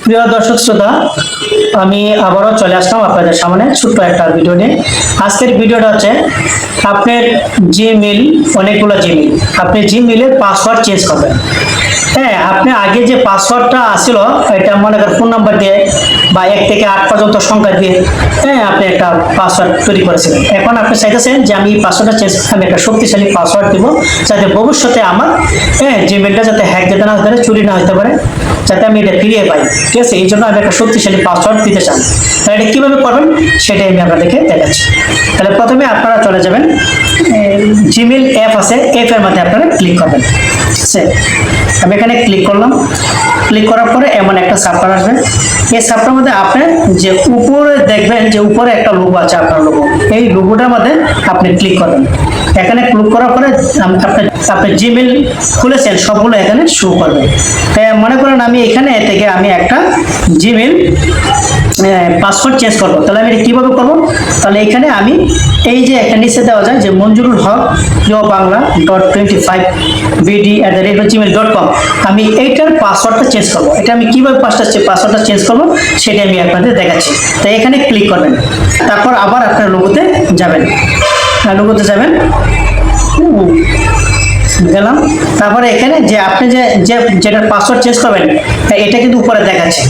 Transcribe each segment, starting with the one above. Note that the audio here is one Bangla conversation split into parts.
প্রিয় দর্শক শ্রোতা, আমি আবারও চলে আসলাম আপনাদের সামনে ছোট্ট একটা ভিডিও নিয়ে। আজকের ভিডিওটা হচ্ছে আপনার জিমেইল, অনেকগুলো জিমেইল, আপনি জিমেইলের পাসওয়ার্ড চেঞ্জ করবেন। হ্যাঁ, আপনি আগে যে পাসওয়ার্ডটা আসছিল এটা মনে করেন ফোন নাম্বার দিয়ে বা 1 থেকে 8 পর্যন্ত সংখ্যা দিয়ে আপনি একটা পাসওয়ার্ড তৈরি করেছিলেন। এখন আপনি চাইতেছেন যে আমি এই পাসওয়ার্ডটা চেঞ্জ, আমি একটা শক্তিশালী পাসওয়ার্ড দিব যাতে ভবিষ্যতে আমার জিমেইলটা যাতে হ্যাক যেতে না হতে পারে, চুরি না হতে পারে, যাতে আমি এটা ফিরিয়ে পাই। ঠিক আছে, এই জন্য আমি একটা শক্তিশালী পাসওয়ার্ড দিতে চান। তাহলে এটা কীভাবে করবেন সেটাই আমি আপনাদেরকে দেখাচ্ছি। তাহলে প্রথমে আপনারা চলে যাবেন, জিমেইল অ্যাপ আছে, অ্যাপের মধ্যে আপনারা ক্লিক করবেন। ঠিক আছে, আমি এখানে ক্লিক করলাম। ক্লিক করার পরে এমন একটা সাবটার আসবে। এই সাবটার মধ্যে আপনি যে উপরে দেখবেন যে উপরে একটা লোগো আছে, আপনার লোগো, এই লোগোটার মধ্যে আপনি ক্লিক করবেন। এখানে ক্লিক করার পরে আপনি জিমেইল খুলেছেন সবগুলো এখানে শো করবে। মনে করেন আমি এখানে থেকে আমি একটা জিমেইল পাসওয়ার্ড চেঞ্জ করবো, তাহলে আমি এটা কীভাবে করবো? তাহলে এখানে আমি এই যে এখানে নিচে দেওয়া যায় যে মঞ্জুরুল হক bangla.25bd@gmail.com, আমি এইটার পাসওয়ার্ডটা চেঞ্জ করবো। এটা আমি কীভাবে পাসওয়ার্ডটা চেঞ্জ করবো সেটা আমি আপনাদের দেখাচ্ছি। তাই এখানে ক্লিক করবেন, তারপর আবার আপনার লোগোতে যাবেন, গেলাম। তারপরে এখানে যে আপনি যেটা পাসওয়ার্ড চেঞ্জ করবেন এটা কিন্তু উপরে দেখাচ্ছে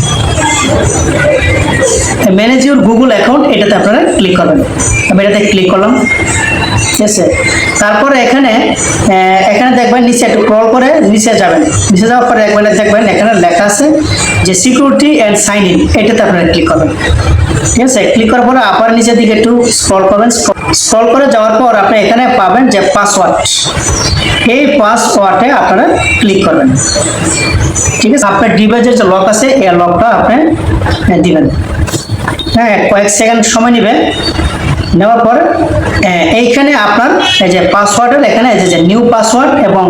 ম্যানেজ ইউর গুগল অ্যাকাউন্ট, এটাতে আপনারা ক্লিক করবেন। আমি এটাতে ক্লিক করলাম। ঠিক আছে, তারপরে এখানে দেখবেন নিচে একটু স্ক্রল করে নিচে যাবেন। নিচে যাওয়ার পরে একবার দেখবেন এখানে লেখা আছে যে সিকিউরিটি অ্যান্ড সাইন ইন, এটাতে আপনারা ক্লিক করবেন। ঠিক আছে, ক্লিক করার পরে আবার নিচের দিকে একটু স্ক্রল করবেন। স্ক্রল করে যাওয়ার পর আপনি এখানে পাবেন যে পাসওয়ার্ড, এই পাসওয়ার্ডে আপনারা ক্লিক করবেন। ঠিক আছে, আপনার ডিভাইসের যে লক আছে এই লকটা আপনি দিবেন। হ্যাঁ, কয়েক সেকেন্ড সময় নেবে। নেওয়ার পর এইখানে আপনার এই যে পাসওয়ার্ডের এখানে যে নিউ পাসওয়ার্ড এবং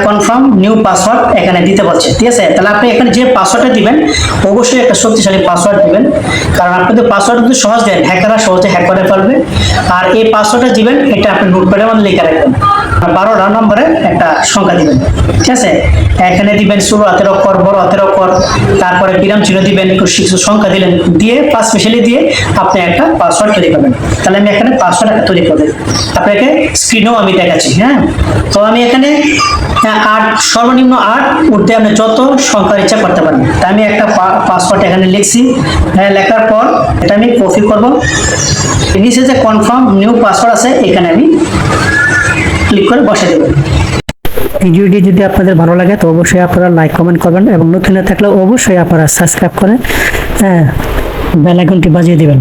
কনফার্ম নিউ পাসওয়ার্ড এখানে দিতে বলছে। ঠিক আছে, তাহলে আপনি এখানে যে পাসওয়ার্ডটা দিবেন অবশ্যই একটা শক্তিশালী পাসওয়ার্ড দিবেন, কারণ আপনি তো পাসওয়ার্ড যদি সহজ দেন হ্যাকাররা সহজে হ্যাক করে ফেলবে। আর এই পাসওয়ার্ডটা দিবেন এটা আপনি নোটপ্যাডের মধ্যে লিখে রাখবেন, 12 নম্বরে একটা সংখ্যা দিবেন। ঠিক আছে, এখানে দিবেন ছোট হাতের অক্ষর, বড় হাতের অক্ষর, তারপরে বিরাম চিহ্ন দিবেন, কিছু সংখ্যা দিলেন, দিয়ে পাঁচ স্পেশালি দিয়ে আপনি একটা পাসওয়ার্ড তৈরি করবেন। তাহলে আমি এখানে পাসওয়ার্ড একটা তৈরি করবেন, আপনাকে স্ক্রিনেও আমি দেখাচ্ছি। হ্যাঁ, তো আমি এখানে 8, সর্বনিম্ন 8, উঠতে আপনি যত সংখ্যার ইচ্ছা করতে পারেন। তাই আমি একটা পাসওয়ার্ড এখানে লিখছি। লেখার পর এটা আমি কপি করব, নিচে যে কনফার্ম নিউ পাসওয়ার্ড আছে এখানে আমি ক্লিক করে বসে দেব। ভিডিওটি যদি আপনাদের ভালো লাগে তো অবশ্যই আপনারা লাইক কমেন্ট করবেন এবং নতুন থাকলে অবশ্যই আপনারা সাবস্ক্রাইব করে বেল আইকনটি বাজিয়ে দিবেন।